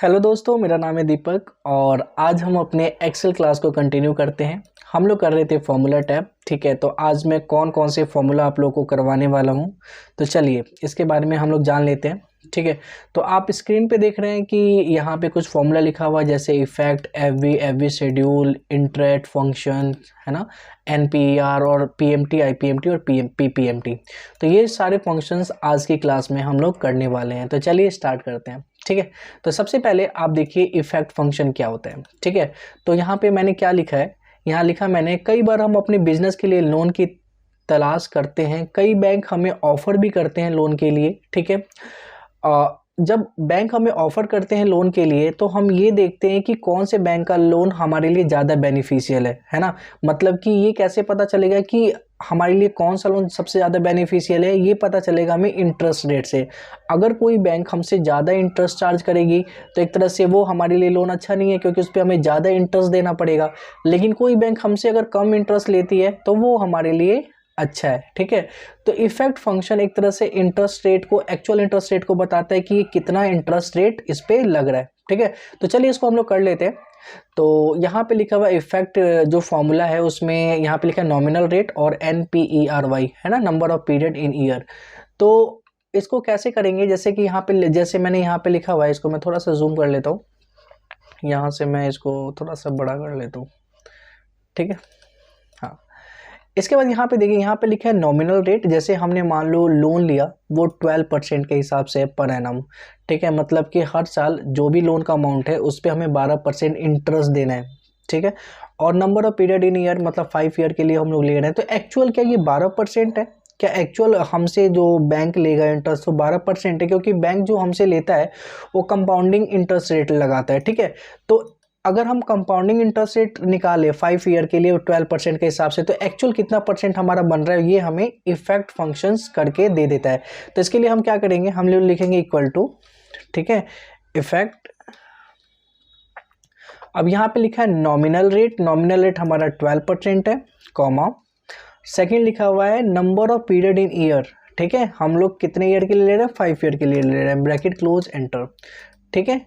Hello दोस्तों, मेरा नाम है दीपक और आज हम अपने एक्सेल क्लास को कंटिन्यू करते हैं। हम लोग कर रहे थे फॉर्मूला टैब। ठीक है, तो आज मैं कौन कौन से फॉर्मूला आप लोगों को करवाने वाला हूं, तो चलिए इसके बारे में हम लोग जान लेते हैं। ठीक है, तो आप स्क्रीन पे देख रहे हैं कि यहाँ पे कुछ फॉर्मूला लिखा हुआ है, जैसे effect, FV schedule, interest function, है ना, एनपीईआर और पीएमटी, आईपीएमटी और पीपीएमटी। तो ये सारे फंक्शंस आज की क्लास में हम लोग करने वाले हैं। तो चलिए स्टार्ट करते हैं। ठीक है, तो सबसे पहले आप देखिए इफेक्ट फंक्शन क्या होता है। ठीक है, तो यहाँ पे मैंने क्या लिखा है, यहाँ लिखा मैंने, कई बार हम अपने बिजनेस के लिए लोन की तलाश करते हैं, कई बैंक हमें ऑफर भी करते हैं लोन के लिए। ठीक है, जब बैंक हमें ऑफर करते हैं लोन के लिए तो हम ये देखते हैं कि कौन से बैंक का लोन हमारे लिए ज़्यादा बेनिफिशियल है ना। मतलब कि ये कैसे पता चलेगा कि हमारे लिए कौन सा लोन सबसे ज़्यादा बेनिफिशियल है, ये पता चलेगा हमें इंटरेस्ट रेट से। अगर कोई बैंक हमसे ज़्यादा इंटरेस्ट चार्ज करेगी तो एक तरह से वो हमारे लिए लोन अच्छा नहीं है, क्योंकि उस पर हमें ज़्यादा इंटरेस्ट देना पड़ेगा। लेकिन कोई बैंक हमसे अगर कम इंटरेस्ट लेती है तो वो हमारे लिए अच्छा है। ठीक है, तो इफेक्ट फंक्शन एक तरह से इंटरेस्ट रेट को, एक्चुअल इंटरेस्ट रेट को बताता है कि ये कितना इंटरेस्ट रेट इस पे लग रहा है। ठीक है, तो चलिए इसको हम लोग कर लेते हैं। तो यहाँ पे लिखा हुआ इफेक्ट जो फॉर्मूला है उसमें यहाँ पे लिखा है नॉमिनल रेट और NPERY, है ना, number of period in year. तो इसको कैसे करेंगे, जैसे कि यहाँ पे, जैसे मैंने यहाँ पे लिखा हुआ है, इसको मैं थोड़ा सा जूम कर लेता हूँ, यहाँ से मैं इसको थोड़ा सा बड़ा कर लेता हूँ। ठीक है, हाँ, इसके बाद यहाँ पे देखिए, यहाँ पे लिखा है नॉमिनल रेट। जैसे हमने मान लो लोन लिया वो 12% के हिसाब से पर एनम। ठीक है, मतलब कि हर साल जो भी लोन का अमाउंट है उस पर हमें 12% इंटरेस्ट देना है। ठीक है, और number of period in year, मतलब 5 ईयर के लिए हम लोग ले रहे हैं। तो एक्चुअल क्या ये 12% है? क्या एक्चुअल हमसे जो बैंक लेगा इंटरेस्ट तो 12% है? क्योंकि बैंक जो हमसे लेता है वो कंपाउंडिंग इंटरेस्ट रेट लगाता है। ठीक है, तो अगर हम कंपाउंडिंग इंटरेस्ट रेट निकाले 5 ईयर के लिए 12% के हिसाब से, तो एक्चुअल कितना परसेंट हमारा बन रहा है ये हमें इफेक्ट फंक्शंस करके दे देता है। तो इसके लिए हम क्या करेंगे, हम लोग लिखेंगे इक्वल टू, ठीक है, इफेक्ट। अब यहाँ पे लिखा है नॉमिनल रेट, नॉमिनल रेट हमारा 12% है, कॉमा, सेकेंड लिखा हुआ है number of period in year. ठीक है, हम लोग कितने ईयर के लिए ले रहे हैं, 5 ईयर के लिए ले रहे हैं, ब्रैकेट क्लोज, एंटर। ठीक है,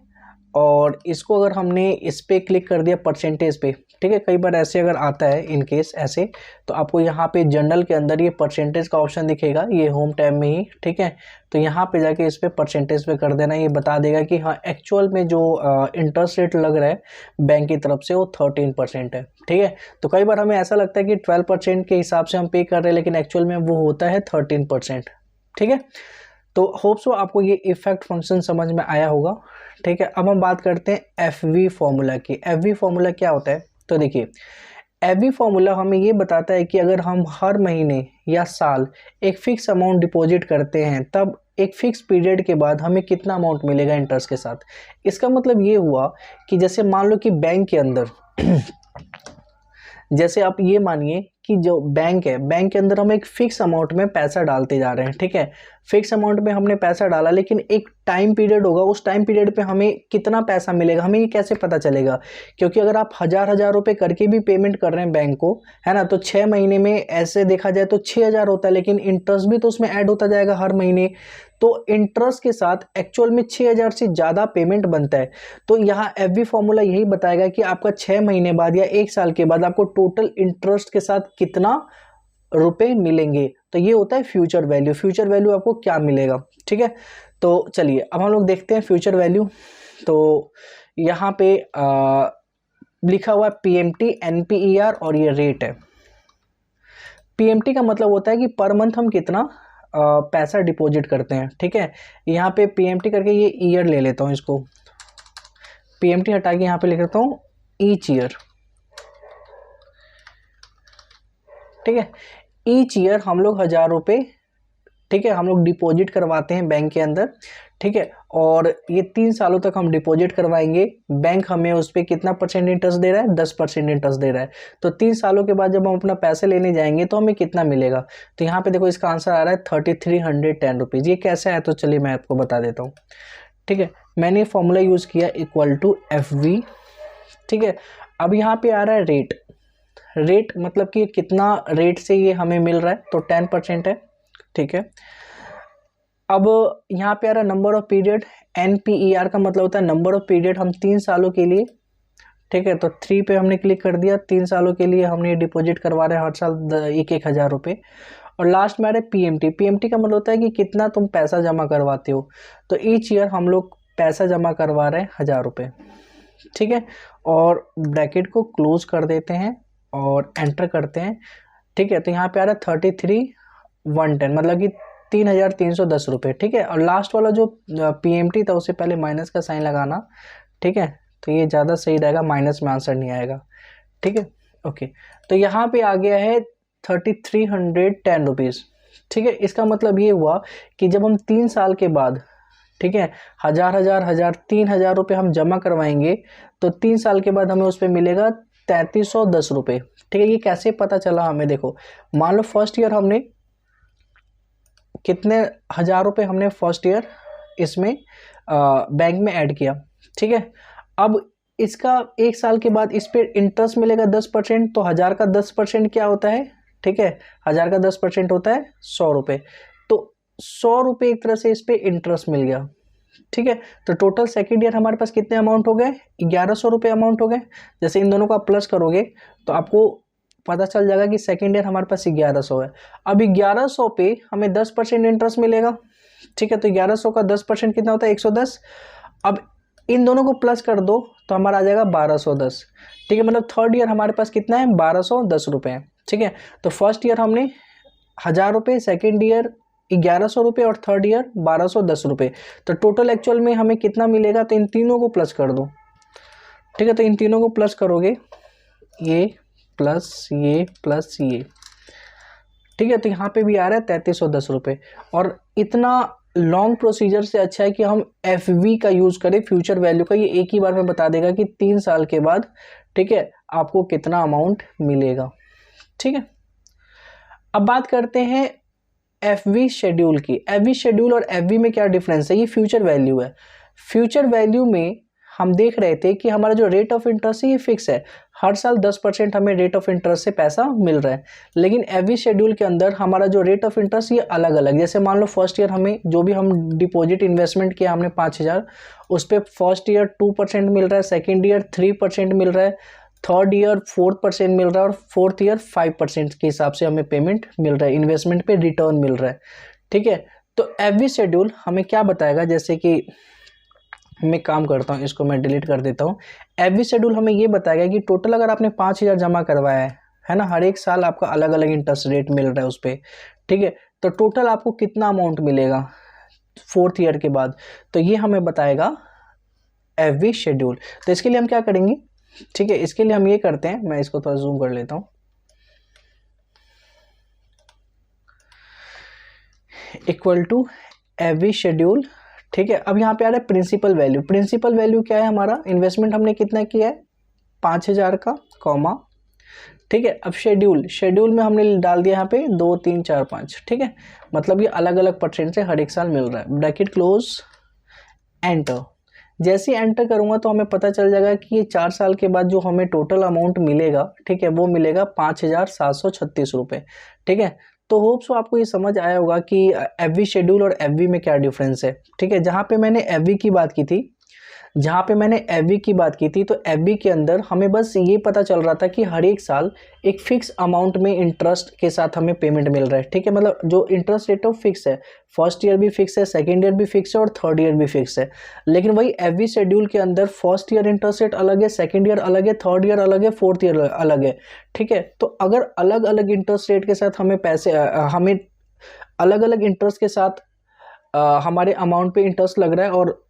और इसको अगर हमने इस पे क्लिक कर दिया परसेंटेज पे, ठीक है, कई बार ऐसे अगर आता है इन केस ऐसे, तो आपको यहाँ पे जनरल के अंदर ये परसेंटेज का ऑप्शन दिखेगा, ये होम टैब में ही। ठीक है, तो यहाँ पे जाके इस पे परसेंटेज पे कर देना, ये बता देगा कि हाँ एक्चुअल में जो इंटरेस्ट रेट लग रहा है बैंक की तरफ से वो 13% है। ठीक है, तो कई बार हमें ऐसा लगता है कि 12% के हिसाब से हम पे कर रहे हैं, लेकिन एक्चुअल में वो होता है 13%। ठीक है, तो होप सो आपको ये इफेक्ट फंक्शन समझ में आया होगा। ठीक है, अब हम बात करते हैं एफवी फॉर्मूला की। एफवी फॉर्मूला क्या होता है, तो देखिए एफवी फॉर्मूला हमें ये बताता है कि अगर हम हर महीने या साल एक फिक्स अमाउंट डिपॉजिट करते हैं, तब एक फिक्स पीरियड के बाद हमें कितना अमाउंट मिलेगा इंटरेस्ट के साथ। इसका मतलब ये हुआ कि जैसे मान लो कि बैंक के अंदर जैसे आप ये मानिए कि जो बैंक है, बैंक के अंदर हम एक फिक्स अमाउंट में पैसा डालते जा रहे हैं। ठीक है, फिक्स अमाउंट में हमने पैसा डाला, लेकिन एक टाइम पीरियड होगा, उस टाइम पीरियड पे हमें कितना पैसा मिलेगा, हमें ये कैसे पता चलेगा? क्योंकि अगर आप हजार रुपए करके भी पेमेंट कर रहे हैं बैंक को, है ना, तो 6 महीने में ऐसे देखा जाए तो 6000 होता है, लेकिन इंटरेस्ट भी तो उसमें ऐड होता जाएगा हर महीने। तो इंटरेस्ट के साथ एक्चुअल में 6000 से ज़्यादा पेमेंट बनता है। तो यहाँ एफवी फॉर्मूला यही बताएगा कि आपका 6 महीने बाद या 1 साल के बाद आपको टोटल इंटरेस्ट के साथ कितना रुपए मिलेंगे। तो ये होता है फ्यूचर वैल्यू। फ्यूचर वैल्यू आपको क्या मिलेगा। ठीक है, तो चलिए अब हम लोग देखते हैं फ्यूचर वैल्यू। तो यहाँ पे लिखा हुआ है पीएमटी, एनपीईआर और ये रेट है। पीएमटी का मतलब होता है कि पर मंथ हम कितना पैसा डिपॉजिट करते हैं। ठीक है, यहाँ पे पीएमटी करके ये ईयर ले लेता हूँ, इसको पीएमटी हटा के यहाँ पे लिख देता हूँ ईच ईयर। ठीक है, ईच ईयर हम लोग 1000 रुपये, ठीक है, हम लोग डिपॉजिट करवाते हैं बैंक के अंदर। ठीक है, और ये 3 सालों तक हम डिपॉजिट करवाएंगे। बैंक हमें उस पर कितना परसेंट इंटरेस्ट दे रहा है, 10% इंटरेस्ट दे रहा है। तो 3 सालों के बाद जब हम अपना पैसे लेने जाएंगे तो हमें कितना मिलेगा। तो यहाँ पे देखो इसका आंसर आ रहा है 3310 रुपीज़। ये कैसे है तो चलिए मैं आपको बता देता हूँ। ठीक है, मैंने फॉर्मूला यूज़ किया इक्वल टू एफवी। ठीक है, अब यहाँ पे आ रहा है रेट। रेट मतलब कि कितना रेट से ये हमें मिल रहा है, तो 10% है। ठीक है, अब यहाँ पे आ रहा है नंबर ऑफ पीरियड, NPER का मतलब होता है नंबर ऑफ पीरियड, हम 3 सालों के लिए, ठीक है, तो 3 पे हमने क्लिक कर दिया, 3 सालों के लिए हमने डिपॉजिट करवा रहे हैं हर साल 1,000 रुपये। और लास्ट में आ रहा है PMT। PMT का मतलब होता है कि कितना तुम पैसा जमा करवाते हो, तो ईच ईयर हम लोग पैसा जमा करवा रहे हैं 1,000 रुपये, ठीक है। और ब्रैकेट को क्लोज कर देते हैं और एंटर करते हैं, ठीक है। तो यहाँ पे आ रहा है 33,110, मतलब कि 3,310 रुपये, ठीक है। और लास्ट वाला जो PMT था उससे पहले माइनस का साइन लगाना, ठीक है, तो ये ज़्यादा सही रहेगा, माइनस में आंसर नहीं आएगा, ठीक है। ओके, तो यहाँ पे आ गया है 3,310 रुपीज़, ठीक है। इसका मतलब ये हुआ कि जब हम 3 साल के बाद, ठीक है, 3,000 रुपये हम जमा करवाएंगे तो 3 साल के बाद हमें उस पर मिलेगा 3,310 रुपये, ठीक है। ये कैसे पता चला हमें, देखो मान लो फर्स्ट ईयर हमने कितने 1,000 रुपये हमने फर्स्ट ईयर इसमें बैंक में ऐड किया, ठीक है। अब इसका 1 साल के बाद इस पर इंटरेस्ट मिलेगा 10%, तो 1,000 का 10% क्या होता है, ठीक है, 1,000 का 10% होता है 100 रुपये, तो 100 रुपये एक तरह से इस पर इंटरेस्ट मिल गया, ठीक है। तो टोटल सेकेंड ईयर हमारे पास कितने अमाउंट हो गए, 1,100 रुपये अमाउंट हो गए। जैसे इन दोनों का प्लस करोगे तो आपको पता चल जाएगा कि सेकेंड ईयर हमारे पास 1,100 है। अब 1,100 पे हमें 10% इंटरेस्ट मिलेगा, ठीक है, तो 1,100 का 10% कितना होता है, 110। अब इन दोनों को प्लस कर दो तो हमारा आ जाएगा 1,210, ठीक है। मतलब थर्ड ईयर हमारे पास कितना है, 1,210 रुपये है, ठीक है। तो फर्स्ट ईयर हमने 1,000 रुपये, सेकेंड ईयर 1,100 रुपये और थर्ड ईयर 1,210 रुपये। तो टोटल एक्चुअल में हमें कितना मिलेगा, तो इन तीनों को प्लस कर दो, ठीक है। तो इन तीनों को प्लस करोगे, ये प्लस ये प्लस ये, ठीक है। तो यहाँ पे भी आ रहा है 3,310 रुपये। और इतना लॉन्ग प्रोसीजर से अच्छा है कि हम FV का यूज़ करें, फ्यूचर वैल्यू का। ये एक ही बार में बता देगा कि 3 साल के बाद, ठीक है, आपको कितना अमाउंट मिलेगा, ठीक है। अब बात करते हैं FV शेड्यूल की। FV शेड्यूल और FV में क्या डिफरेंस है, ये फ्यूचर वैल्यू है। फ्यूचर वैल्यू में हम देख रहे थे कि हमारा जो रेट ऑफ इंटरेस्ट है ये फिक्स है, हर साल 10% हमें रेट ऑफ इंटरेस्ट से पैसा मिल रहा है। लेकिन FV शेड्यूल के अंदर हमारा जो रेट ऑफ इंटरेस्ट ये अलग अलग, जैसे मान लो फर्स्ट ईयर हमें जो भी हम डिपॉजिट इन्वेस्टमेंट किया हमने 5,000, उस पर फर्स्ट ईयर 2% मिल रहा है, सेकेंड ईयर 3% मिल रहा है, थर्ड ईयर 4% मिल रहा है और फोर्थ ईयर 5% के हिसाब से हमें पेमेंट मिल रहा है, इन्वेस्टमेंट पे रिटर्न मिल रहा है, ठीक है। तो FV शेड्यूल हमें क्या बताएगा, जैसे कि मैं काम करता हूँ, इसको मैं डिलीट कर देता हूँ। FV शेड्यूल हमें ये बताएगा कि टोटल अगर आपने 5,000 जमा करवाया है ना, हर एक साल आपका अलग अलग इंटरेस्ट रेट मिल रहा है उस पर, ठीक है, तो टोटल आपको कितना अमाउंट मिलेगा फोर्थ ईयर के बाद, तो ये हमें बताएगा FV शेड्यूल। तो इसके लिए हम क्या करेंगे, ठीक है, इसके लिए हम ये करते हैं, मैं इसको थोड़ा जूम कर लेता हूँ, इक्वल टू FV शेड्यूल, ठीक है। अब यहाँ पे आ रहा है प्रिंसिपल वैल्यू। प्रिंसिपल वैल्यू क्या है, हमारा इन्वेस्टमेंट हमने कितना किया है 5,000 का, कॉमा, ठीक है। अब शेड्यूल में हमने डाल दिया यहाँ पे 2, 3, 4, 5, ठीक है, मतलब ये अलग अलग परसेंट से हर एक साल मिल रहा है। Bracket close, enter. जैसे ही एंटर करूँगा तो हमें पता चल जाएगा कि ये 4 साल के बाद जो हमें टोटल अमाउंट मिलेगा, ठीक है, वो मिलेगा 5,736 रुपये, ठीक है। तो होप सो आपको ये समझ आया होगा कि FV शेड्यूल और FV में क्या डिफरेंस है, ठीक है। जहाँ पे मैंने FV की बात की थी, तो FV के अंदर हमें बस ये पता चल रहा था कि हर एक साल एक फिक्स अमाउंट में इंटरेस्ट के साथ हमें पेमेंट मिल रहा है, ठीक है, मतलब जो इंटरेस्ट रेट ऑफ फिक्स है, फर्स्ट ईयर भी फिक्स है, सेकेंड ईयर भी फिक्स है और थर्ड ईयर भी फिक्स है। लेकिन वही FV शेड्यूल के अंदर फर्स्ट ईयर इंटरेस्ट रेट अलग है, सेकेंड ईयर अलग है, थर्ड ईयर अलग है, फोर्थ ईयर अलग है, ठीक है। तो अगर अलग अलग इंटरेस्ट रेट के साथ हमें पैसे हमें अलग अलग इंटरेस्ट के साथ हमारे अमाउंट पे इंटरेस्ट लग रहा है और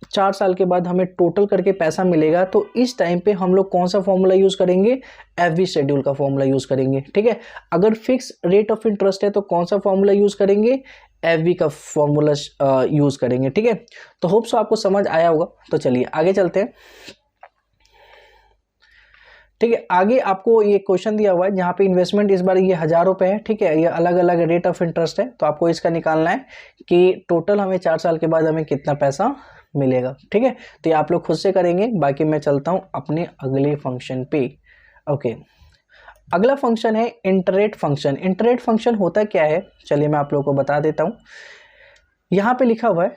4 साल के बाद हमें टोटल करके पैसा मिलेगा, तो इस टाइम पे हम लोग कौन सा फॉर्मूला यूज़ करेंगे, FV शेड्यूल का फॉर्मूला यूज़ करेंगे, ठीक है। अगर फिक्स रेट ऑफ इंटरेस्ट है तो कौन सा फॉर्मूला यूज़ करेंगे, FV का फॉर्मूला यूज़ करेंगे, ठीक है। तो होप सो आपको समझ आया होगा। तो चलिए आगे चलते हैं, ठीक है। आगे आपको ये क्वेश्चन दिया हुआ है जहाँ पे इन्वेस्टमेंट इस बार ये 1,000 रुपये है, ठीक है, ये अलग अलग रेट ऑफ इंटरेस्ट है, तो आपको इसका निकालना है कि टोटल हमें 4 साल के बाद हमें कितना पैसा मिलेगा, ठीक है। तो ये आप लोग खुद से करेंगे, बाकी मैं चलता हूँ अपने अगले फंक्शन पे। ओके, अगला फंक्शन है इंटरेट फंक्शन। इंटरेट फंक्शन होता क्या है, चलिए मैं आप लोगों को बता देता हूँ। यहाँ पे लिखा हुआ है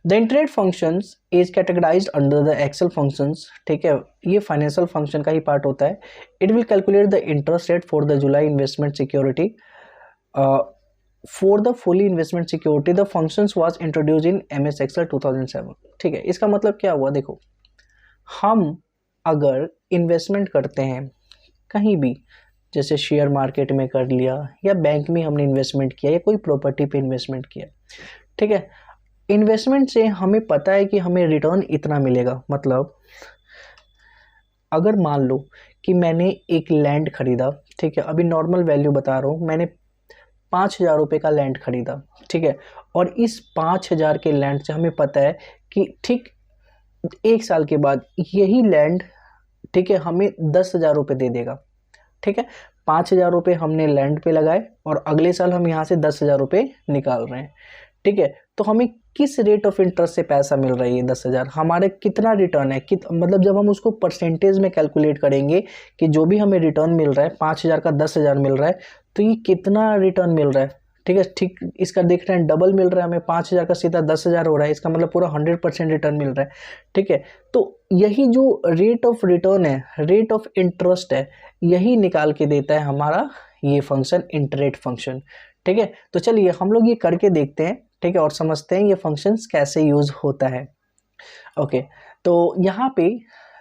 the interest functions is categorized under the Excel functions, ठीक है, ये फाइनेंशियल फंक्शन का ही पार्ट होता है. It will calculate the interest rate for the July investment security. For the fully investment security the functions was introduced in MS Excel 2007. ठीक है, इसका मतलब क्या हुआ, देखो हम अगर इन्वेस्टमेंट करते हैं कहीं भी, जैसे शेयर मार्केट में कर लिया या बैंक में हमने इन्वेस्टमेंट किया या कोई प्रॉपर्टी पे इन्वेस्टमेंट किया, ठीक है, इन्वेस्टमेंट से हमें पता है कि हमें रिटर्न इतना मिलेगा. मतलब अगर मान लो कि मैंने एक लैंड खरीदा, ठीक है, अभी नॉर्मल वैल्यू बता रहा हूँ, मैंने 5,000 रुपये का लैंड खरीदा, ठीक है, और इस 5,000 के लैंड से हमें पता है कि ठीक 1 साल के बाद यही लैंड, ठीक है, हमें 10,000 रुपये दे देगा. ठीक है, 5,000 रुपये हमने लैंड पे लगाए और अगले साल हम यहाँ से 10,000 रुपये निकाल रहे हैं. ठीक है, तो हमें किस रेट ऑफ इंटरेस्ट से पैसा मिल रही है 10,000, हमारे कितना रिटर्न है, मतलब जब हम उसको परसेंटेज में कैलकुलेट करेंगे कि जो भी हमें रिटर्न मिल रहा है 5,000 का 10,000 मिल रहा है, तो ये कितना रिटर्न मिल रहा है. ठीक है, ठीक, इसका देख रहे हैं डबल मिल रहा है हमें, 5,000 का सीधा 10,000 हो रहा है, इसका मतलब पूरा 100% रिटर्न मिल रहा है. ठीक है, तो यही जो रेट ऑफ रिटर्न है, रेट ऑफ इंटरेस्ट है, यही निकाल के देता है हमारा ये फंक्शन इंटरेट फंक्शन. ठीक है, तो चलिए हम लोग ये करके देखते हैं, ठीक है, और समझते हैं ये फंक्शंस कैसे यूज होता है. ओके, तो यहाँ पे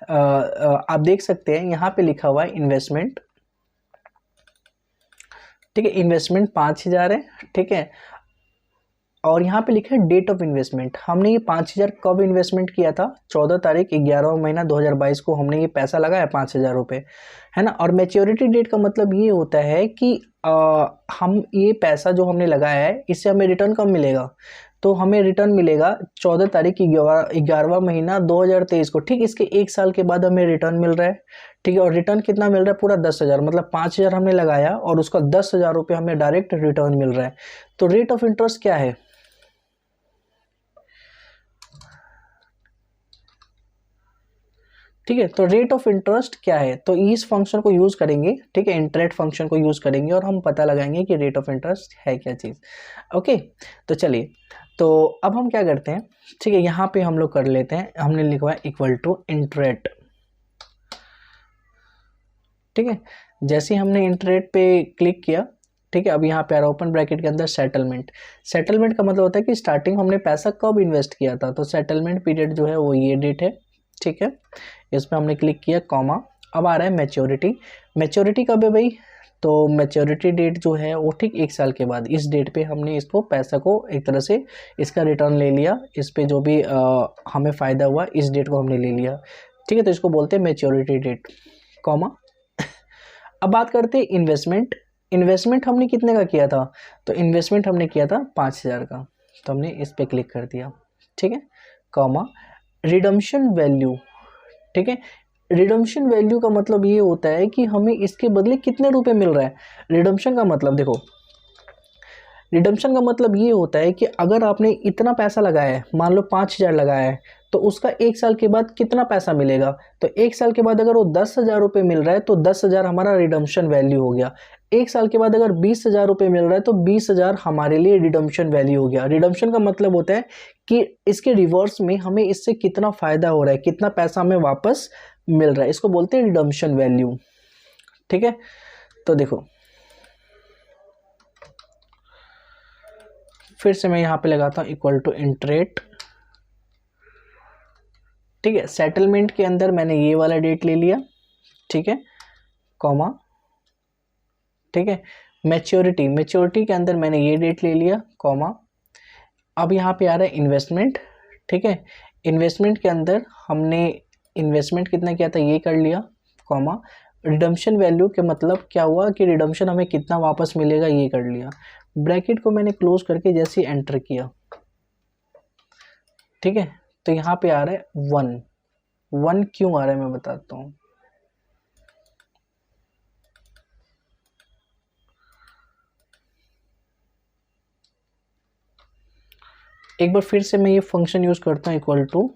आप देख सकते हैं, यहाँ पे लिखा हुआ है इन्वेस्टमेंट. ठीक है, इन्वेस्टमेंट 5,000 है. ठीक है, और यहाँ पे लिखा है डेट ऑफ इन्वेस्टमेंट. हमने ये 5,000 कब इन्वेस्टमेंट किया था, 14 तारीख 11वां महीना 2022 को हमने ये पैसा लगाया 5,000 रुपये, है ना. और मैच्योरिटी डेट का मतलब ये होता है कि हम ये पैसा जो हमने लगाया है इससे हमें रिटर्न कब मिलेगा, तो हमें रिटर्न मिलेगा 14 तारीख 11वां महीना 2023 को. ठीक, इसके 1 साल के बाद हमें रिटर्न मिल रहा है. ठीक है, और रिटर्न कितना मिल रहा है, पूरा 10,000, मतलब 5,000 हमने लगाया और उसका 10,000 रुपये हमें डायरेक्ट रिटर्न मिल रहा है. तो रेट ऑफ इंटरेस्ट क्या है, ठीक है, तो रेट ऑफ इंटरेस्ट क्या है, तो इस फंक्शन को यूज करेंगे. ठीक है, इंटरेट फंक्शन को यूज करेंगे और हम पता लगाएंगे कि रेट ऑफ इंटरेस्ट है क्या चीज़. ओके, तो चलिए, तो अब हम क्या करते हैं, ठीक है, यहाँ पे हम लोग कर लेते हैं, हमने लिखा है इक्वल टू इंटरेट. ठीक है, जैसे हमने इंटरेट पे क्लिक किया, ठीक है, अब यहाँ पे आ रहा ओपन ब्रैकेट के अंदर सेटलमेंट. सेटलमेंट का मतलब होता है कि स्टार्टिंग हमने पैसा कब इन्वेस्ट किया था, तो सेटलमेंट पीरियड जो है वो ये डेट है. ठीक है, इस पर हमने क्लिक किया, कॉमा. अब आ रहा है मैच्योरिटी. मैच्योरिटी कब है भाई, तो मैच्योरिटी डेट जो है वो ठीक 1 साल के बाद, इस डेट पे हमने इसको पैसा को एक तरह से इसका रिटर्न ले लिया, इस पे जो भी हमें फ़ायदा हुआ इस डेट को हमने ले लिया. ठीक है, तो इसको बोलते हैं मैच्योरिटी डेट, कॉमा. अब बात करते हैं इन्वेस्टमेंट. इन्वेस्टमेंट हमने कितने का किया था, तो इन्वेस्टमेंट हमने किया था 5,000 का, तो हमने इस पर क्लिक कर दिया. ठीक है, कॉमा. Redemption value. ठीक है, रिडम्पशन वैल्यू का मतलब ये होता है कि हमें इसके बदले कितने रुपए मिल रहा है. रिडम्पशन का मतलब देखो, रिडम्पशन का मतलब ये होता है कि अगर आपने इतना पैसा लगाया है, मान लो 5,000 लगाया है, तो उसका 1 साल के बाद कितना पैसा मिलेगा, तो 1 साल के बाद अगर वो 10,000 रुपये मिल रहा है तो 10,000 हमारा रिडम्पशन वैल्यू हो गया. 1 साल के बाद अगर 20,000 रुपये मिल रहा है तो 20,000 हमारे लिए रिडम्पशन वैल्यू हो गया. रिडम्पशन का मतलब होता है कि इसके रिवर्स में हमें इससे कितना फ़ायदा हो रहा है, कितना पैसा हमें वापस मिल रहा है, इसको बोलते हैं रिडम्पशन वैल्यू. ठीक है, तो देखो फिर से मैं यहाँ पे लगाता हूँ इक्वल टू इंटरेट. ठीक है, सेटलमेंट के अंदर मैंने ये वाला डेट ले लिया. ठीक है, कॉमा. ठीक है, मैच्योरिटी. मैच्योरिटी के अंदर मैंने ये डेट ले लिया, कॉमा. अब यहाँ पे आ रहा है इन्वेस्टमेंट. ठीक है, इन्वेस्टमेंट के अंदर हमने इन्वेस्टमेंट कितना किया था ये कर लिया, कॉमा. रिडम्पशन वैल्यू के मतलब क्या हुआ कि रिडम्पशन हमें कितना वापस मिलेगा ये कर लिया. ब्रैकेट को मैंने क्लोज करके जैसे एंटर किया. ठीक है, तो यहाँ पे आ रहा है 1 क्यों आ रहा है मैं बताता हूँ. एक बार फिर से मैं ये फंक्शन यूज करता हूँ इक्वल टू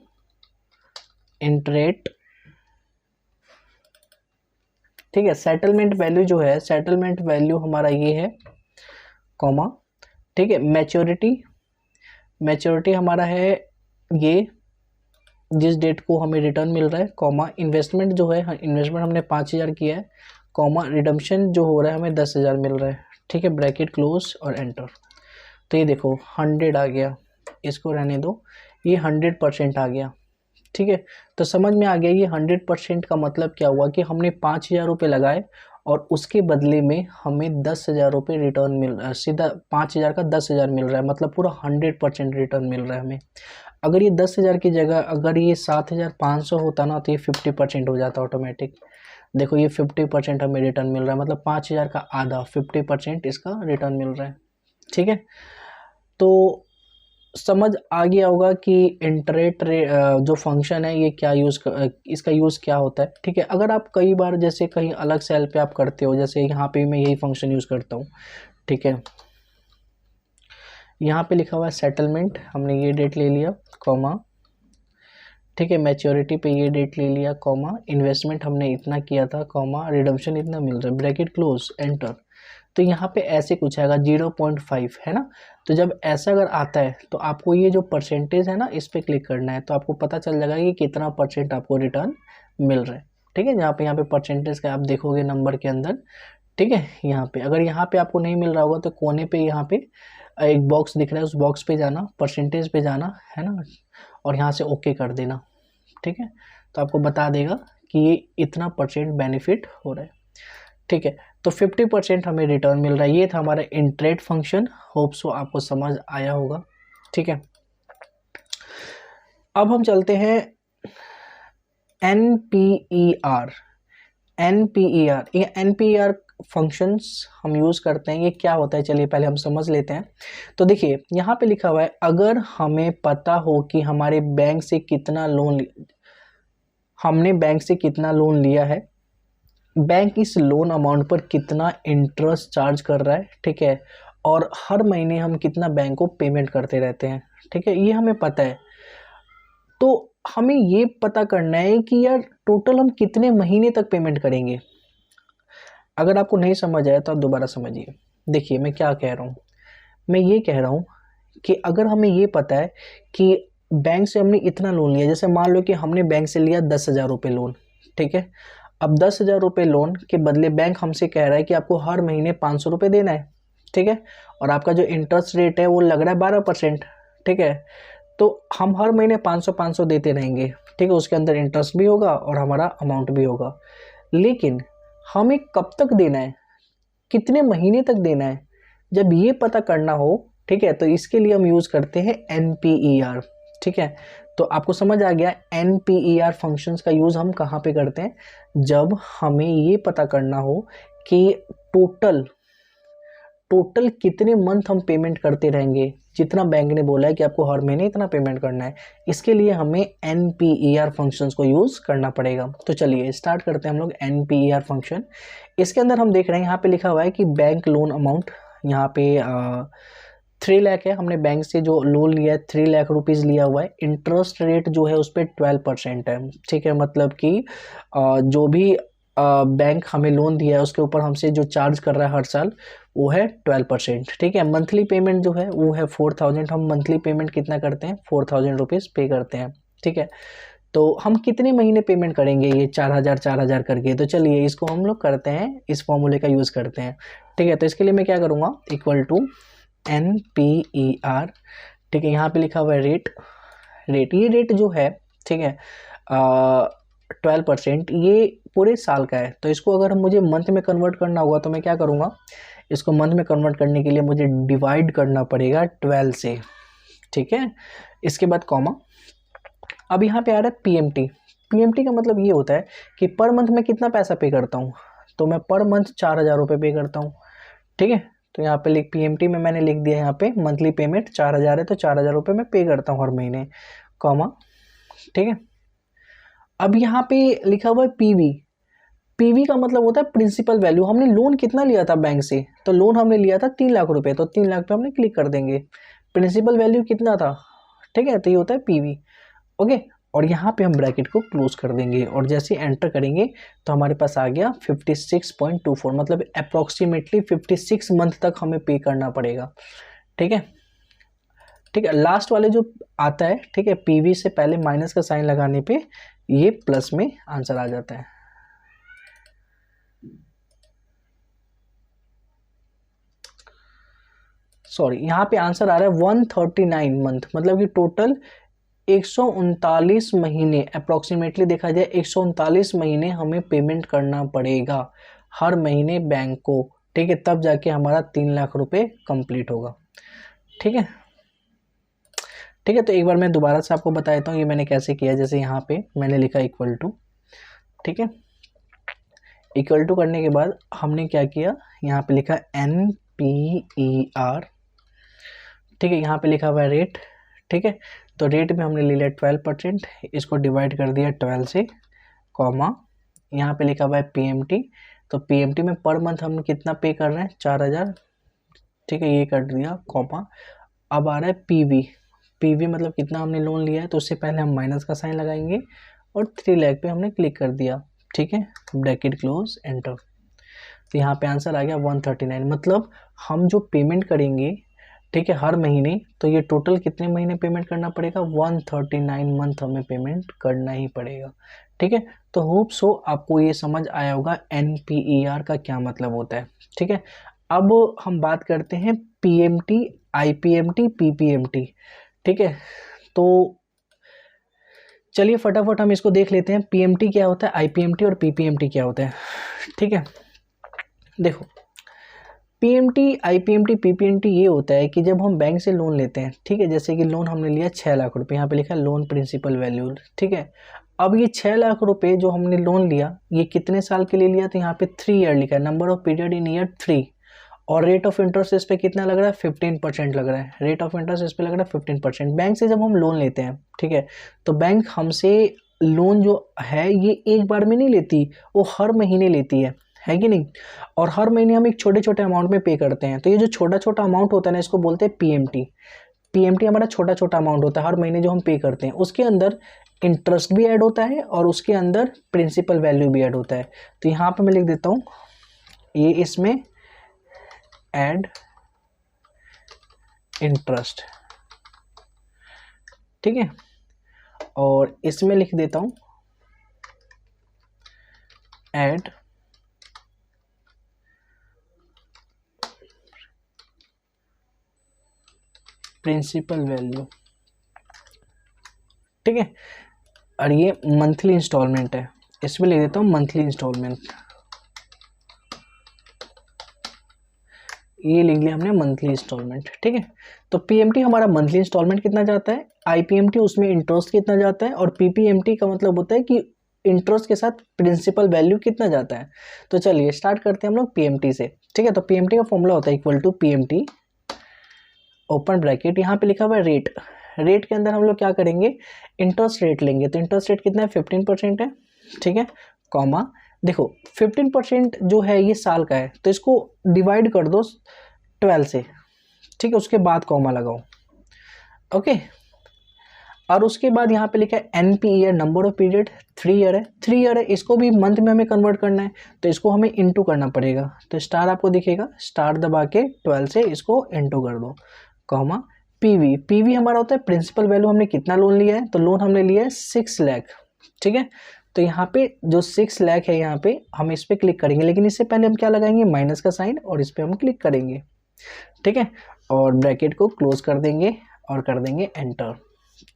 इंटरेट. ठीक है, सेटलमेंट वैल्यू जो है, सेटलमेंट वैल्यू हमारा ये है, कॉमा. ठीक है। मैच्योरिटी हमारा है ये जिस डेट को हमें रिटर्न मिल रहा है, कॉमा इन्वेस्टमेंट जो है, इन्वेस्टमेंट हमने 5,000 किया है, कॉमा रिडम्पशन जो हो रहा है हमें 10,000 मिल रहा है, ठीक है, ब्रैकेट क्लोज और एंटर। तो ये देखो 100 आ गया, इसको रहने दो, ये 100% आ गया, ठीक है। तो समझ में आ गया ये 100% का मतलब क्या हुआ कि हमने 5,000 रुपये लगाए और उसके बदले में हमें 10,000 रुपये रिटर्न मिल रहा है, सीधा 5,000 का 10,000 मिल रहा है, मतलब पूरा 100% रिटर्न मिल रहा है हमें। अगर ये 10,000 की जगह अगर ये 7,500 होता ना तो ये 50% हो जाता ऑटोमेटिक। देखो ये 50% हमें रिटर्न मिल रहा है, मतलब 5,000 का आधा 50% इसका रिटर्न मिल रहा है, ठीक है। तो समझ आ गया होगा कि इंटरेस्ट रेट जो फंक्शन है ये क्या इसका यूज़ क्या होता है, ठीक है। अगर आप कई बार जैसे कहीं अलग सेल पे आप करते हो, जैसे यहाँ पे मैं यही फंक्शन यूज़ करता हूँ, ठीक है। यहाँ पे लिखा हुआ है सेटलमेंट, हमने ये डेट ले लिया, कॉमा, ठीक है। मैच्योरिटी पे ये डेट ले लिया, कॉमा, इन्वेस्टमेंट हमने इतना किया था, कॉमा, रिडम्पशन इतना मिल रहा है, ब्रैकेट क्लोज, एंटर। तो यहाँ पे ऐसे कुछ आएगा 0.5, है ना। तो जब ऐसा अगर आता है तो आपको ये जो परसेंटेज है ना इस पर क्लिक करना है, तो आपको पता चल जाएगा कि कितना % आपको रिटर्न मिल रहा है, ठीक है। यहाँ पे परसेंटेज का आप देखोगे नंबर के अंदर, ठीक है। यहाँ पे अगर यहाँ पे आपको नहीं मिल रहा होगा तो कोने पे यहाँ पे एक बॉक्स दिख रहा है, उस बॉक्स पे जाना, परसेंटेज पे जाना, है ना, और यहाँ से ओके कर देना, ठीक है। तो आपको बता देगा कि ये इतना % बेनिफिट हो रहा है, ठीक है। तो 50% हमें रिटर्न मिल रहा है। ये था हमारा इंटरेस्ट फंक्शन, होप सो आपको समझ आया होगा, ठीक है। अब हम चलते हैं NPER। ये NPER फंक्शंस हम यूज़ करते हैं, ये क्या होता है चलिए पहले हम समझ लेते हैं। तो देखिए यहाँ पे लिखा हुआ है, अगर हमें पता हो कि हमने बैंक से कितना लोन लिया है, बैंक इस लोन अमाउंट पर कितना इंटरेस्ट चार्ज कर रहा है, ठीक है, और हर महीने हम कितना बैंक को पेमेंट करते रहते हैं, ठीक है, ये हमें पता है। तो हमें ये पता करना है कि यार टोटल हम कितने महीने तक पेमेंट करेंगे। अगर आपको नहीं समझ आया तो आप दोबारा समझिए। देखिए मैं क्या कह रहा हूँ, मैं ये कह रहा हूँ कि अगर हमें ये पता है कि बैंक से हमने इतना लोन लिया, जैसे मान लो कि हमने बैंक से लिया 10,000 रुपये लोन, ठीक है। अब 10,000 रुपये लोन के बदले बैंक हमसे कह रहा है कि आपको हर महीने 500 रुपये देना है, ठीक है, और आपका जो इंटरेस्ट रेट है वो लग रहा है 12%, ठीक है। तो हम हर महीने 500 देते रहेंगे, ठीक है, उसके अंदर इंटरेस्ट भी होगा और हमारा अमाउंट भी होगा। लेकिन हमें कब तक देना है, कितने महीने तक देना है, जब ये पता करना हो, ठीक है, तो इसके लिए हम यूज़ करते हैं NPER, ठीक है। तो आपको समझ आ गया NPER फंक्शंस का यूज़ हम कहाँ पे करते हैं, जब हमें ये पता करना हो कि टोटल कितने मंथ हम पेमेंट करते रहेंगे, जितना बैंक ने बोला है कि आपको हर महीने इतना पेमेंट करना है, इसके लिए हमें NPER फंक्शंस को यूज़ करना पड़ेगा। तो चलिए स्टार्ट करते हैं हम लोग NPER फंक्शन। इसके अंदर हम देख रहे हैं यहाँ पे लिखा हुआ है कि बैंक लोन अमाउंट यहाँ पे 3 लाख है, हमने बैंक से जो लोन लिया है 3 लाख रुपीज़ लिया हुआ है। इंटरेस्ट रेट जो है उस पर 12% है, ठीक है, मतलब कि जो भी बैंक हमें लोन दिया है उसके ऊपर हमसे जो चार्ज कर रहा है हर साल वो है 12%, ठीक है। मंथली पेमेंट जो है वो है 4,000, हम मंथली पेमेंट कितना करते हैं 4,000 रुपीज़ पे करते हैं, ठीक है। तो हम कितने महीने पेमेंट करेंगे ये 4,000 करके, तो चलिए इसको हम लोग करते हैं, इस फॉर्मूले का यूज़ करते हैं, ठीक है। तो इसके लिए मैं क्या करूँगा, इक्वल टू NPER, ठीक है, यहाँ पे लिखा हुआ है रेट, ये रेट जो है, ठीक है, 12% ये पूरे साल का है। तो इसको अगर मुझे मंथ में कन्वर्ट करना होगा तो मैं क्या करूँगा, इसको मंथ में कन्वर्ट करने के लिए मुझे डिवाइड करना पड़ेगा 12 से, ठीक है। इसके बाद कॉमा, अब यहाँ पे आ रहा है PMT का मतलब ये होता है कि पर मंथ में कितना पैसा पे करता हूँ, तो मैं पर मंथ 4,000 रुपये पे करता हूँ, ठीक है। तो यहाँ पे PMT में मैंने लिख दिया, यहाँ पे मंथली पेमेंट 4,000 है तो 4,000 रुपये मैं पे करता हूँ हर महीने, कॉमा, ठीक है। अब यहाँ पे लिखा हुआ है PV का मतलब होता है प्रिंसिपल वैल्यू, हमने लोन कितना लिया था बैंक से, तो लोन हमने लिया था 3 लाख रुपए, तो 3 लाख पे हमने क्लिक कर देंगे, प्रिंसिपल वैल्यू कितना था, ठीक है, तो ये होता है PV, ओके। और यहाँ पे हम ब्रैकेट को क्लोज कर देंगे और जैसे एंटर करेंगे तो हमारे पास आ गया 56.24, मतलब अप्रॉक्सीमेटली 56 मंथ तक हमें पे करना पड़ेगा, ठीक है, ठीक है। लास्ट वाले जो आता है, ठीक है, पीवी से पहले माइनस का साइन लगाने पे ये प्लस में आंसर आ जाता है। सॉरी, यहाँ पे आंसर आ रहा है 139 मंथ, मतलब कि टोटल 139 महीने अप्रोक्सीमेटली देखा जाए 139 महीने हमें पेमेंट करना पड़ेगा हर महीने बैंक को, ठीक है, तब जाके हमारा 3 लाख रुपए कंप्लीट होगा। ठीक है, ठीक है। तो एक बार मैं दोबारा से आपको बता देता हूँ ये मैंने कैसे किया। जैसे यहाँ पे मैंने लिखा इक्वल टू, ठीक है, इक्वल टू करने के बाद हमने क्या किया, यहाँ पे लिखा NPER, ठीक है, यहाँ पे लिखा हुआ है रेट, ठीक है। तो रेट में हमने ले लिया 12%, इसको डिवाइड कर दिया 12 से, कॉमा, यहाँ पे लिखा हुआ है PMT, तो PMT में पर मंथ हम कितना पे कर रहे हैं, 4000, ठीक है, ये कर दिया, कॉमा। अब आ रहा है PV मतलब कितना हमने लोन लिया है, तो उससे पहले हम माइनस का साइन लगाएंगे और 3 लाख पे हमने क्लिक कर दिया, ठीक है, ब्रैकेट क्लोज, एंटर। तो यहाँ पे आंसर आ गया 139, मतलब हम जो पेमेंट करेंगे, ठीक है, हर महीने, तो ये टोटल कितने महीने पेमेंट करना पड़ेगा, 139 मंथ हमें पेमेंट करना ही पड़ेगा। ठीक है, तो होप सो आपको ये समझ आया होगा NPER का क्या मतलब होता है। ठीक है, अब हम बात करते हैं PMT, IPMT, PPMT। ठीक है, तो चलिए फटाफट हम इसको देख लेते हैं, PMT क्या होता है, IPMT और PPMT क्या होता है। ठीक है, देखो, PMT, IPMT, PPMT ये होता है कि जब हम बैंक से लोन लेते हैं, ठीक है, जैसे कि लोन हमने लिया 6 लाख रुपए, यहाँ पे लिखा है लोन प्रिंसिपल वैल्यू, ठीक है। अब ये 6 लाख रुपए जो हमने लोन लिया, ये कितने साल के लिए लिया, तो यहाँ पे 3 ईयर लिखा है, number of period in year 3, और रेट ऑफ इंटरेस्ट इस पे कितना लग रहा है, 15% लग रहा है, रेट ऑफ इंटरेस्ट इस पे लग रहा है 15%। बैंक से जब हम लोन लेते हैं, ठीक है, तो बैंक हमसे लोन जो है ये एक बार में नहीं लेती, वो हर महीने लेती है कि नहीं, और हर महीने हम एक छोटे छोटे अमाउंट में पे करते हैं। तो ये जो छोटा छोटा अमाउंट होता है ना, इसको बोलते हैं PMT हमारा छोटा छोटा अमाउंट होता है हर महीने जो हम पे करते हैं, उसके अंदर इंटरेस्ट भी ऐड होता है और उसके अंदर प्रिंसिपल वैल्यू भी ऐड होता है। तो यहाँ पे मैं लिख देता हूँ ये इसमें ऐड इंटरेस्ट, ठीक है, और इसमें लिख देता हूँ ऐड प्रिंसिपल वैल्यू, ठीक है, और ये मंथली इंस्टॉलमेंट है, इसमें लिख देता हूँ मंथली इंस्टॉलमेंट, ये लिख लिया हमने मंथली इंस्टॉलमेंट। ठीक है, तो PMT हमारा मंथली इंस्टॉलमेंट कितना जाता है, IPMT उसमें इंटरेस्ट कितना जाता है, और PPMT का मतलब होता है कि इंटरेस्ट के साथ प्रिंसिपल वैल्यू कितना जाता है। तो चलिए स्टार्ट करते हैं हम लोग PMT से। ठीक है, तो PMT का फॉर्मूला होता है equal to PMT open bracket, यहाँ पे लिखा हुआ है रेट, रेट के अंदर हम लोग क्या करेंगे, इंटरेस्ट रेट लेंगे, तो इंटरेस्ट रेट कितना है, 15% है, ठीक है, कॉमा, देखो 15% जो है ये साल का है, तो इसको डिवाइड कर दो 12 से, ठीक है, उसके बाद कॉमा लगाओ, ओके। और उसके बाद यहाँ पे लिखा है NPER, number of period 3 year है, 3 ईयर है, इसको भी मंथ में हमें कन्वर्ट करना है, तो इसको हमें इनटू करना पड़ेगा, तो स्टार आपको दिखेगा, स्टार दबा के 12 से इसको इनटू कर दो, कॉमा, PV हमारा होता है प्रिंसिपल वैल्यू, हमने कितना लोन लिया है, तो लोन हमने लिया है 6 लाख, ठीक है, तो यहाँ पे जो 6 लाख है, यहाँ पे हम इस पर क्लिक करेंगे, लेकिन इससे पहले हम क्या लगाएंगे, माइनस का साइन, और इस पर हम क्लिक करेंगे, ठीक है, और ब्रैकेट को क्लोज कर देंगे और कर देंगे एंटर।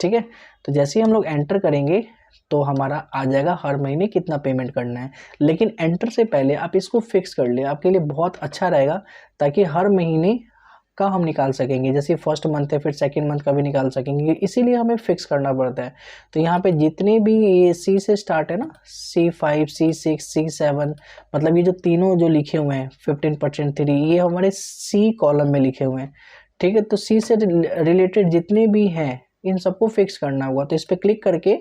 ठीक है, तो जैसे ही हम लोग एंटर करेंगे तो हमारा आ जाएगा हर महीने कितना पेमेंट करना है, लेकिन एंटर से पहले आप इसको फिक्स कर ले, आपके लिए बहुत अच्छा रहेगा, ताकि हर महीने का हम निकाल सकेंगे, जैसे फर्स्ट मंथ है फिर सेकंड मंथ का भी निकाल सकेंगे, इसीलिए हमें फिक्स करना पड़ता है। तो यहाँ पे जितने भी ये C से स्टार्ट है ना, C5, C6, C7, मतलब ये जो तीनों जो लिखे हुए हैं 15% 3, ये हमारे C कॉलम में लिखे हुए हैं, ठीक है, तो C से रिलेटेड जितने भी हैं इन सबको फिक्स करना होगा। तो इस पर क्लिक करके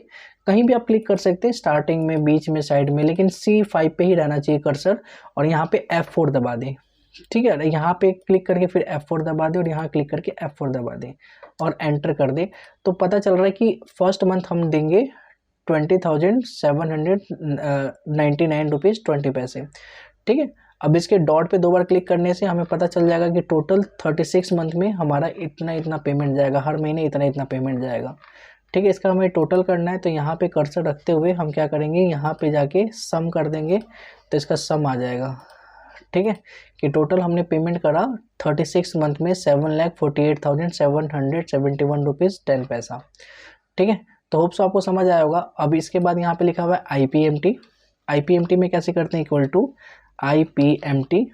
कहीं भी आप क्लिक कर सकते हैं, स्टार्टिंग में, बीच में, साइड में, लेकिन C5 पे ही रहना चाहिए कर्सर, और यहाँ पे F4 दबा दें, ठीक है, यहाँ पे क्लिक करके फिर F4 दबा दें, और यहाँ क्लिक करके F4 दबा दें और एंटर कर दें, तो पता चल रहा है कि फर्स्ट मंथ हम देंगे 20,799 रुपीज़ 20 पैसे, ठीक है। अब इसके डॉट पे 2 बार क्लिक करने से हमें पता चल जाएगा कि टोटल 36 मंथ में हमारा इतना इतना पेमेंट जाएगा, हर महीने इतना इतना पेमेंट जाएगा। ठीक है, इसका हमें टोटल करना है, तो यहाँ पे कर्सर रखते हुए हम क्या करेंगे, यहाँ पे जाके सम कर देंगे तो इसका सम आ जाएगा। ठीक है, कि टोटल हमने पेमेंट करा 36 मंथ में 7,48,771 रुपीज़ 10 पैसा। ठीक है, तो होप्स आपको समझ आया होगा। अब इसके बाद यहाँ पे लिखा हुआ है IPMT। IPMT में कैसे करते हैं, इक्वल टू IPMT,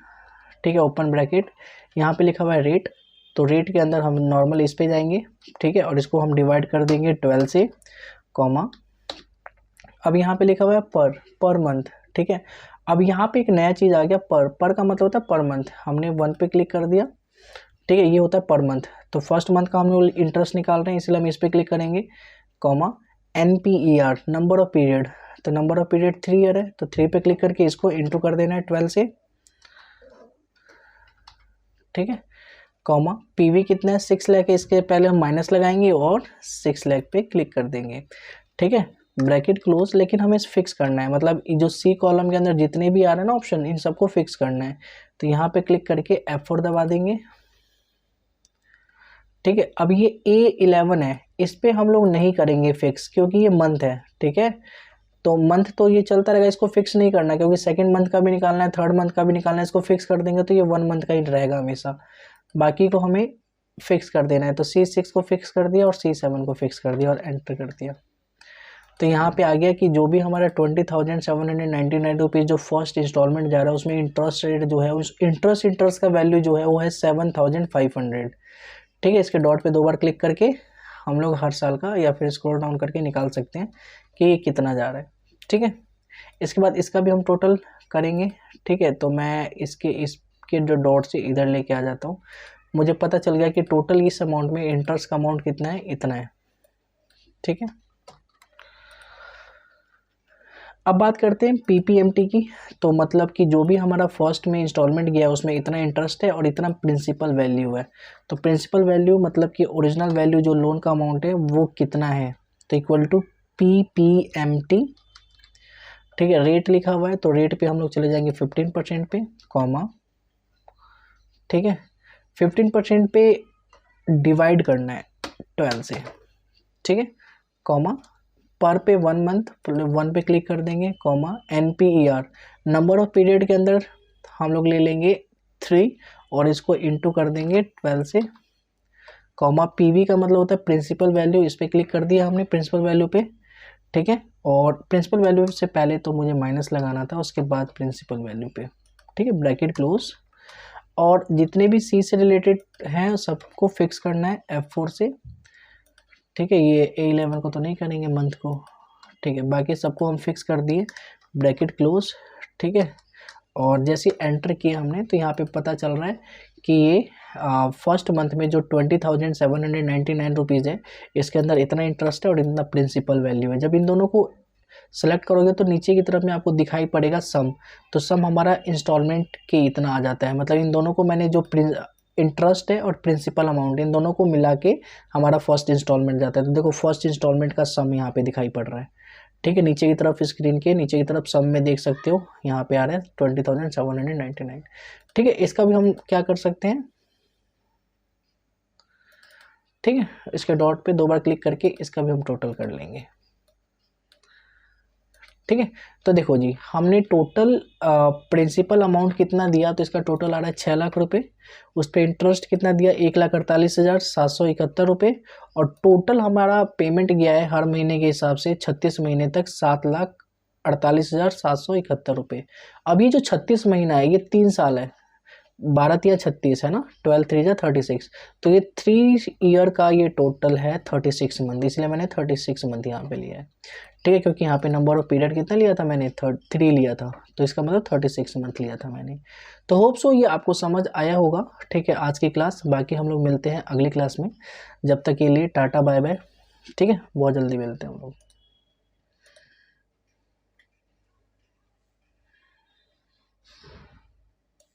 ठीक है, ओपन ब्रैकेट, यहाँ पे लिखा हुआ है रेट, तो रेट के अंदर हम नॉर्मल इस पे जाएंगे। ठीक है, और इसको हम डिवाइड कर देंगे 12 से, कॉमा। अब यहाँ पे लिखा हुआ है पर मंथ। ठीक है, अब यहाँ पे एक नया चीज़ आ गया, पर का मतलब होता है पर मंथ। हमने 1 पे क्लिक कर दिया। ठीक है, ये होता है पर मंथ। तो फर्स्ट मंथ का हम लोग इंटरेस्ट निकाल रहे हैं, इसलिए हम इस पर क्लिक करेंगे, comma, NPER, number of period, तो नंबर ऑफ पीरियड 3 ईयर है, तो 3 पे क्लिक करके इसको इंटू कर देना है 12 से। ठीक है, कॉमा, PV कितना है, 6 लाख है, इसके पहले हम माइनस लगाएंगे और 6 लाख पे क्लिक कर देंगे। ठीक है, ब्रैकेट क्लोज, लेकिन हमें फिक्स करना है, मतलब जो C कॉलम के अंदर जितने भी आ रहे हैं ना ऑप्शन, इन सबको फिक्स करना है। तो यहाँ पे क्लिक करके F4 दबा देंगे। ठीक है, अब ये A11 है, इस पे हम लोग नहीं करेंगे फिक्स, क्योंकि ये मंथ है। ठीक है, तो मंथ तो ये चलता रहेगा, इसको फिक्स नहीं करना, क्योंकि सेकंड मंथ का भी निकालना है, थर्ड मंथ का भी निकालना है। इसको फिक्स कर देंगे तो ये 1 मंथ का ही रहेगा हमेशा, बाकी को हमें फिक्स कर देना है। तो C6 को फिक्स कर दिया और C7 को फिक्स कर दिया और एंटर कर दिया। तो यहाँ पे आ गया कि जो भी हमारा 20,799 रुपीज़ जो फर्स्ट इंस्टॉलमेंट जा रहा है, उसमें इंटरेस्ट रेट जो है, उस इंटरेस्ट का वैल्यू जो है वो है 7,500। ठीक है, इसके डॉट पे 2 बार क्लिक करके हम लोग हर साल का या फिर स्क्रॉल डाउन करके निकाल सकते हैं कि ये कितना जा रहा है। ठीक है, इसके बाद इसका भी हम टोटल करेंगे। ठीक है, तो मैं इसके जो डॉट से इधर लेके आ जाता हूँ। मुझे पता चल गया कि टोटल इस अमाउंट में इंटरेस्ट का अमाउंट कितना है, इतना है। ठीक है, अब बात करते हैं PPMT की। तो मतलब कि जो भी हमारा फर्स्ट में इंस्टॉलमेंट गया उसमें इतना इंटरेस्ट है और इतना प्रिंसिपल वैल्यू है। तो प्रिंसिपल वैल्यू मतलब कि ओरिजिनल वैल्यू जो लोन का अमाउंट है वो कितना है, तो इक्वल टू PPMT। ठीक है, रेट लिखा हुआ है, तो रेट पे हम लोग चले जाएंगे 15% पे, कॉमा। ठीक है, 15% पे डिवाइड करना है 12 से। ठीक है, कॉमा, पर पे 1 मंथ, 1 पे क्लिक कर देंगे, comma, NPER, number of period के अंदर हम लोग ले लेंगे 3 और इसको इंटू कर देंगे 12 से, कॉमा, PV का मतलब होता है प्रिंसिपल वैल्यू, इस पर क्लिक कर दिया हमने प्रिंसिपल वैल्यू पे। ठीक है, और प्रिंसिपल वैल्यू से पहले तो मुझे माइनस लगाना था, उसके बाद प्रिंसिपल वैल्यू पे। ठीक है, ब्रैकेट क्लोज, और जितने भी C से रिलेटेड हैं सबको फिक्स करना है F4 से। ठीक है, ये A11 को तो नहीं करेंगे, मंथ को। ठीक है, बाकी सबको हम फिक्स कर दिए, ब्रैकेट क्लोज। ठीक है, और जैसे एंटर किया हमने तो यहाँ पे पता चल रहा है कि ये फर्स्ट मंथ में जो 20,799 रुपीज़ है, इसके अंदर इतना इंटरेस्ट है और इतना प्रिंसिपल वैल्यू है। जब इन दोनों को सेलेक्ट करोगे तो नीचे की तरफ में आपको दिखाई पड़ेगा सम, तो सम हमारा इंस्टॉलमेंट के इतना आ जाता है। मतलब इन दोनों को मैंने जो इंटरेस्ट है और प्रिंसिपल अमाउंट, इन दोनों को मिला के हमारा फर्स्ट इंस्टॉलमेंट जाता है। तो देखो फर्स्ट इंस्टॉलमेंट का सम यहाँ पे दिखाई पड़ रहा है। ठीक है, नीचे की तरफ स्क्रीन के नीचे की तरफ सम में देख सकते हो, यहाँ पे आ रहा है 20,799। ठीक है, इसका भी हम क्या कर सकते हैं, ठीक है, इसके डॉट पे 2 बार क्लिक करके इसका भी हम टोटल कर लेंगे। ठीक है, तो देखो जी, हमने टोटल प्रिंसिपल अमाउंट कितना दिया, तो इसका टोटल आ रहा है 6 लाख रुपए। उस पर इंटरेस्ट कितना दिया, 1,48,771 रुपये, और टोटल हमारा पेमेंट गया है हर महीने के हिसाब से 36 महीने तक 7,48,771 रुपये। अब ये जो 36 महीना है ये 3 साल है, 12 या 36 है ना, 12 3 जा 36, तो ये 3 ईयर का ये टोटल है 36 मंथ, इसलिए मैंने 36 मंथ यहाँ पे लिया है। ठीक है, क्योंकि यहाँ पे नंबर ऑफ पीरियड कितना लिया था मैंने, 3 लिया था, तो इसका मतलब 36 मंथ लिया था मैंने। तो होप सो ये आपको समझ आया होगा। ठीक है, आज की क्लास, बाकी हम लोग मिलते हैं अगली क्लास में। जब तक के लिए टाटा बाय बाय। ठीक है, बहुत जल्दी मिलते हैं हम लोग।